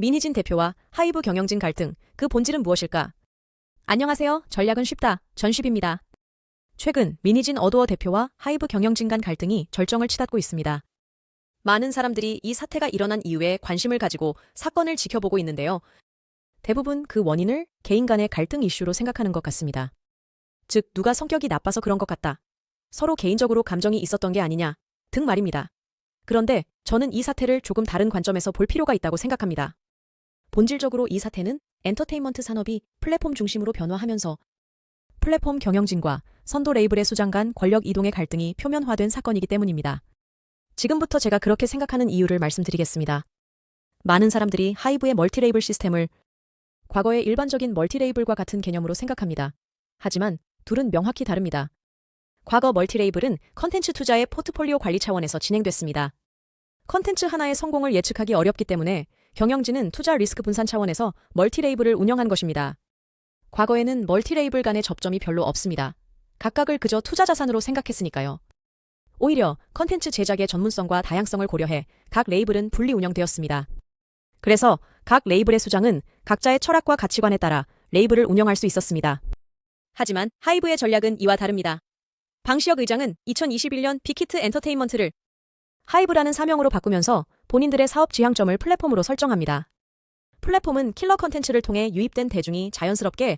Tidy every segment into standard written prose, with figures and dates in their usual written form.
민희진 대표와 하이브 경영진 갈등, 그 본질은 무엇일까? 안녕하세요. 전략은 쉽다. 전쉽입니다. 최근 민희진 어도어 대표와 하이브 경영진 간 갈등이 절정을 치닫고 있습니다. 많은 사람들이 이 사태가 일어난 이유에 관심을 가지고 사건을 지켜보고 있는데요. 대부분 그 원인을 개인 간의 갈등 이슈로 생각하는 것 같습니다. 즉, 누가 성격이 나빠서 그런 것 같다. 서로 개인적으로 감정이 있었던 게 아니냐 등 말입니다. 그런데 저는 이 사태를 조금 다른 관점에서 볼 필요가 있다고 생각합니다. 본질적으로 이 사태는 엔터테인먼트 산업이 플랫폼 중심으로 변화하면서 플랫폼 경영진과 선도 레이블의 수장 간 권력 이동의 갈등이 표면화된 사건이기 때문입니다. 지금부터 제가 그렇게 생각하는 이유를 말씀드리겠습니다. 많은 사람들이 하이브의 멀티레이블 시스템을 과거의 일반적인 멀티레이블과 같은 개념으로 생각합니다. 하지만 둘은 명확히 다릅니다. 과거 멀티레이블은 컨텐츠 투자의 포트폴리오 관리 차원에서 진행됐습니다. 컨텐츠 하나의 성공을 예측하기 어렵기 때문에 경영진은 투자 리스크 분산 차원에서 멀티레이블을 운영한 것입니다. 과거에는 멀티레이블 간의 접점이 별로 없습니다. 각각을 그저 투자 자산으로 생각했으니까요. 오히려 컨텐츠 제작의 전문성과 다양성을 고려해 각 레이블은 분리 운영되었습니다. 그래서 각 레이블의 수장은 각자의 철학과 가치관에 따라 레이블을 운영할 수 있었습니다. 하지만 하이브의 전략은 이와 다릅니다. 방시혁 의장은 2021년 빅히트 엔터테인먼트를 하이브라는 사명으로 바꾸면서 본인들의 사업 지향점을 플랫폼으로 설정합니다. 플랫폼은 킬러 컨텐츠를 통해 유입된 대중이 자연스럽게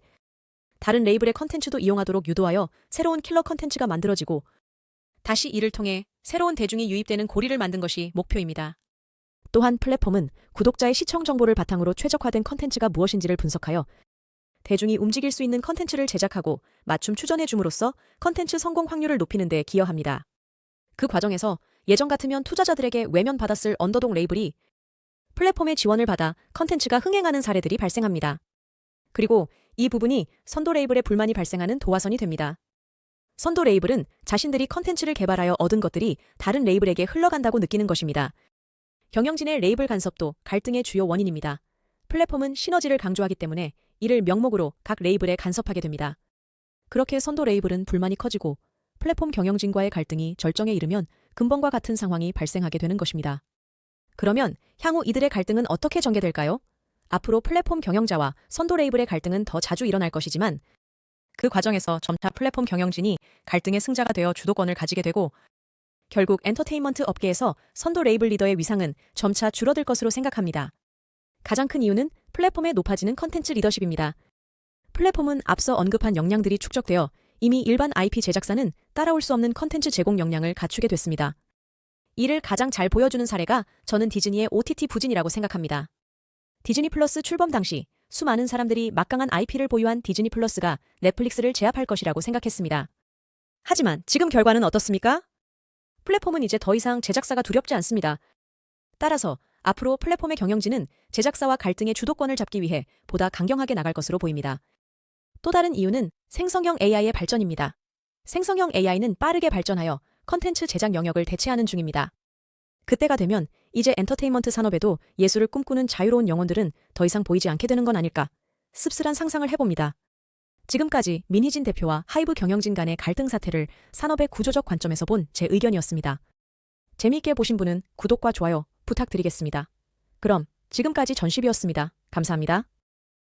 다른 레이블의 컨텐츠도 이용하도록 유도하여 새로운 킬러 컨텐츠가 만들어지고 다시 이를 통해 새로운 대중이 유입되는 고리를 만든 것이 목표입니다. 또한 플랫폼은 구독자의 시청 정보를 바탕으로 최적화된 컨텐츠가 무엇인지를 분석하여 대중이 움직일 수 있는 컨텐츠를 제작하고 맞춤 추천해 줌으로써 컨텐츠 성공 확률을 높이는 데 기여합니다. 그 과정에서 예전 같으면 투자자들에게 외면받았을 언더독 레이블이 플랫폼의 지원을 받아 컨텐츠가 흥행하는 사례들이 발생합니다. 그리고 이 부분이 선도 레이블의 불만이 발생하는 도화선이 됩니다. 선도 레이블은 자신들이 컨텐츠를 개발하여 얻은 것들이 다른 레이블에게 흘러간다고 느끼는 것입니다. 경영진의 레이블 간섭도 갈등의 주요 원인입니다. 플랫폼은 시너지를 강조하기 때문에 이를 명목으로 각 레이블에 간섭하게 됩니다. 그렇게 선도 레이블은 불만이 커지고 플랫폼 경영진과의 갈등이 절정에 이르면 근본과 같은 상황이 발생하게 되는 것입니다. 그러면 향후 이들의 갈등은 어떻게 전개될까요? 앞으로 플랫폼 경영자와 선도 레이블의 갈등은 더 자주 일어날 것이지만 그 과정에서 점차 플랫폼 경영진이 갈등의 승자가 되어 주도권을 가지게 되고 결국 엔터테인먼트 업계에서 선도 레이블 리더의 위상은 점차 줄어들 것으로 생각합니다. 가장 큰 이유는 플랫폼에 높아지는 컨텐츠 리더십입니다. 플랫폼은 앞서 언급한 역량들이 축적되어 이미 일반 IP 제작사는 따라올 수 없는 컨텐츠 제공 역량을 갖추게 됐습니다. 이를 가장 잘 보여주는 사례가 저는 디즈니의 OTT 부진이라고 생각합니다. 디즈니 플러스 출범 당시 수많은 사람들이 막강한 IP를 보유한 디즈니 플러스가 넷플릭스를 제압할 것이라고 생각했습니다. 하지만 지금 결과는 어떻습니까? 플랫폼은 이제 더 이상 제작사가 두렵지 않습니다. 따라서 앞으로 플랫폼의 경영진은 제작사와 갈등의 주도권을 잡기 위해 보다 강경하게 나갈 것으로 보입니다. 또 다른 이유는 생성형 AI의 발전입니다. 생성형 AI는 빠르게 발전하여 컨텐츠 제작 영역을 대체하는 중입니다. 그때가 되면 이제 엔터테인먼트 산업에도 예술을 꿈꾸는 자유로운 영혼들은 더 이상 보이지 않게 되는 건 아닐까 씁쓸한 상상을 해봅니다. 지금까지 민희진 대표와 하이브 경영진 간의 갈등 사태를 산업의 구조적 관점에서 본 제 의견이었습니다. 재미있게 보신 분은 구독과 좋아요 부탁드리겠습니다. 그럼 지금까지 전쉽이었습니다. 감사합니다.